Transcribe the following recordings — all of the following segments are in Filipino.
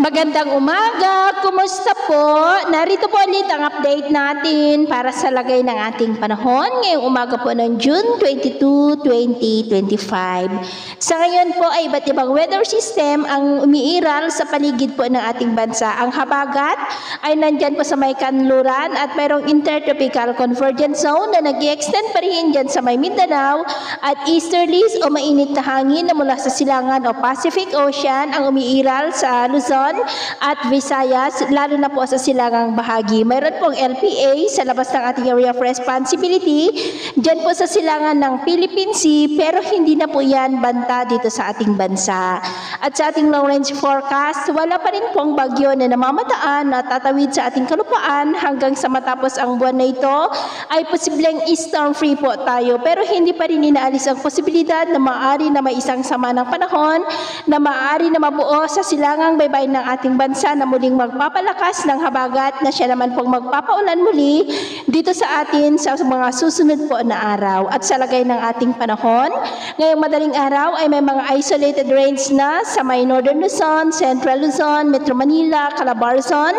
Magandang umaga! Kumusta po? Narito po ulit ang update natin para sa lagay ng ating panahon ngayong umaga po ng June 22, 2025. Sa ngayon po ay iba't ibang weather system ang umiiral sa paligid po ng ating bansa. Ang habagat ay nandyan po sa may kanluran at mayroong intertropical convergence zone na nag-extend pa rin dyan sa may Mindanao at easterlies o mainit na hangin na mula sa silangan o Pacific Ocean ang umiiral sa Luzon at Visayas, lalo na po sa silangang bahagi. Mayroon pong LPA sa labas ng ating area of responsibility, dyan po sa silangan ng Philippine Sea, pero hindi na po yan banta dito sa ating bansa. At sa ating long range forecast, wala pa rin pong bagyo na namamataan at tatawid sa ating kalupaan hanggang sa matapos ang buwan na ito, ay posibleng storm free po tayo, pero hindi pa rin inaalis ang posibilidad na maaari na may isang sama ng panahon na maaari na mabuo sa silangang baybay ng ating bansa na muling magpapalakas ng habagat na siya naman pong magpapaulan muli dito sa atin sa mga susunod po na araw. At sa lagay ng ating panahon, ngayong madaling araw ay may mga isolated rains na sa may Northern Luzon, Central Luzon, Metro Manila, Calabarzon,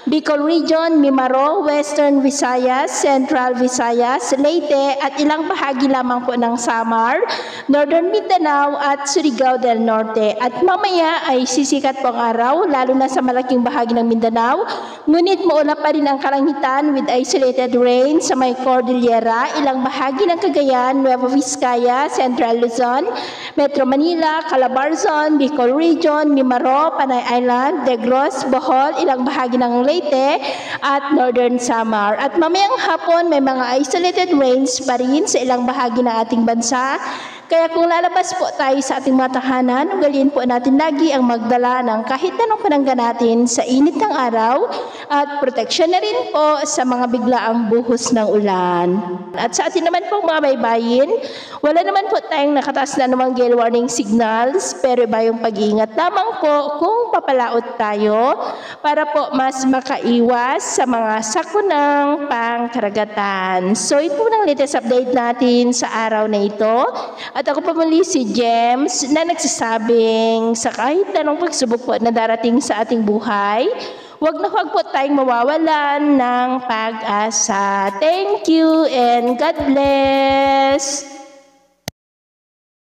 Bicol Region, Mimaro, Western Visayas, Central Visayas, Leyte at ilang bahagi lamang po ng Samar, Northern Mindanao at Surigao del Norte. At mamaya ay sisikat po ang araw, lalo na sa malaking bahagi ng Mindanao. Ngunit maulap pa rin ang kalangitan with isolated rain sa may Cordillera, ilang bahagi ng Cagayan, Nueva Vizcaya, Central Luzon, Metro Manila, Calabarzon, Bicol Region, Mimaro, Panay Island, Negros, Bohol, ilang bahagi ng Leyte at Northern Samar. At mamayang hapon may mga isolated rains pa rin sa ilang bahagi ng ating bansa. Kaya kung lalabas po tayo sa ating mga tahanan, ugaliin po natin lagi ang magdala ng kahit anong panangga natin sa init ng araw at proteksyon na rin po sa mga biglaang buhos ng ulan. At sa atin naman po mga baybayin, wala naman po tayong nakataas na namang gale warning signals, pero iba yung pag-iingat lamang po kung papalaot tayo para po mas makaiwas sa mga sakunang pangkaragatan. So ito po ng latest update natin sa araw na ito. At ako pa muli si James na nagsasabing sa kahit anong pagsubok po na darating sa ating buhay, huwag po tayong mawawalan ng pag-asa. Thank you and God bless!